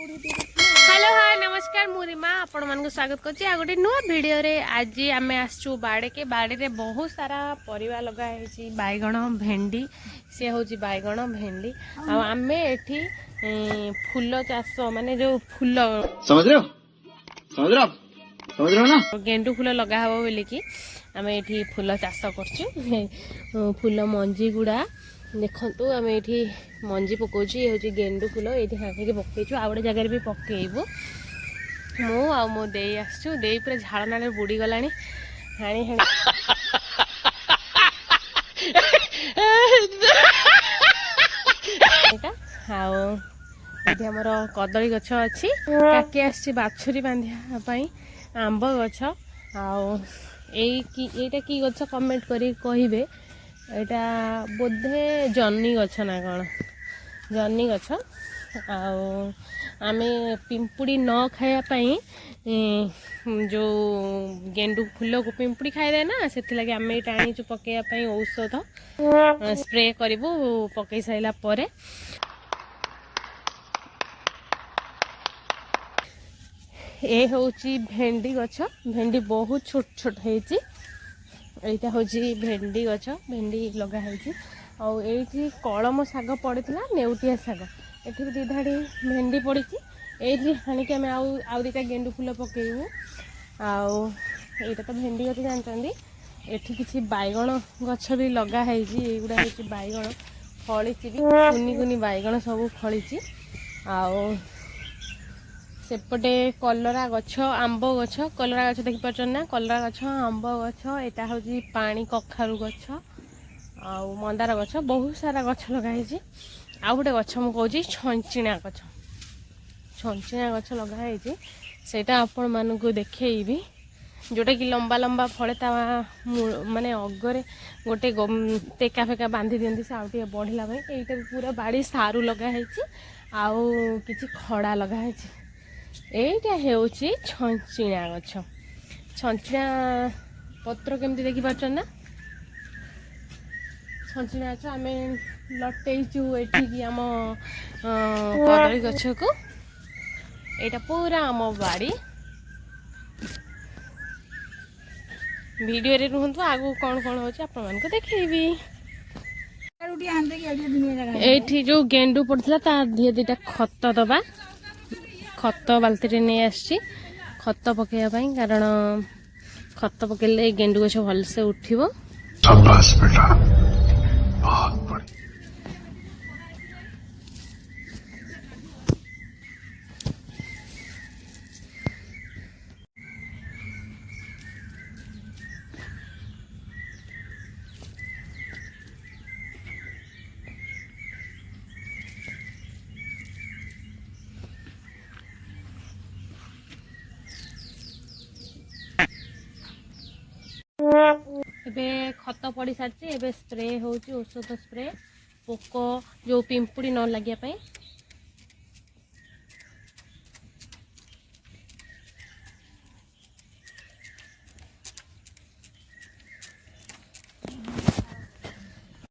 Hello hi नमस्कार मुरीमा आपण मन को स्वागत करछि आ गोटे नुआ वीडियो रे। आज आमे आसछु बाड़े के बाड़ी रे बहुत सारा परिवा लगा है बैगण भेंडी से होची बैगण भेंडी आ आमे एठी फूल चाष माने जो फूल समझ रहे हो ना गेंडू फूल लगा हबो बोली कि आमे एठी फूल चाष करछु। फूल मंजी गुड़ा देखु आम ये मंजी पकाउछु ये हूँ गेंडू फूल ये हाणी पकईचु आ गए जगह भी पकेबू मु मो दे आसचु दे पूरा झाड़ नाल बुड़ी गला हाणी हाणी आमर कदली गछ अच्छी काकी आसी बाछुरी बांधापी आंब गछ आईटा कि गछ कमेंट करी कहिबे यहाँ बोधे जन्नी गछ ना कौन जन्नी गछ आमे पिंपुड़ी न खायापाई जो गेंडू फूल को पिंपुड़ी खाए ना से लगे आम ये आनीचु पकईवाई औषध स्प्रे करूँ पकई सारा पर ए हूँ भेंडी गछ भेंडी बहुत छोट छोट होती यहाँ हूँ भेंडी गछ भेंडी लगाई आठी कलम शाग पड़ता नेउटिया शाग ये दी धाड़ी भेंडी पड़ी ये हाणिकी आम आउ दुटा गेंडू फूल पकेबू आईटा तो भेंडी गछ जानते एठी किसी बैगण गछ भी लगाई युवा हूँ बैगण फली कुनी कुनी बैगण सब फली सेपटे कलरा गछ आंब गछ कलरा गछ देखी पार्छ ना कलरा गछ आंब गछ यहाँ हूँ पानी कखारु गछ आ मंदार गछ बहुत सारा गछ लगाई आ गोटे गछ मुझे छंचिणा गछ छंचिणा गछ लगाई सेटा आपण मानक देखी जोटा कि लंबा लंबा फले माने अगरे गोटे टेका फेका बांधी दिखती से आगे बढ़ला यहाँ पूरा बाड़ी सारू लगाई आउ कि खड़ा लगाई एटा हूँ छंचिणा गछ छंचिणा पत्र केमती देखी पार्छ ना छंचिणा गछ आम लटेचु ये आम कदली गछ को यहाँ पूरा आम बाड़ी वीडियो रे रुहतु आगु कौन कौन होची आपण मान को देखैबी। एठी जो गेंडू पड़ता ता दिए दीटा खत दबा खत बाल्टी नहीं आसी खत पकईवाई कारण खत पकईले गेंडू गछ भलसे उठिबो। शाबाश बेटा बहुत बढ़िया। एबे खत पड़ी सारी एबे स्प्रे होची औषध स्प्रे पोक जो पिंपुड़ी न लगे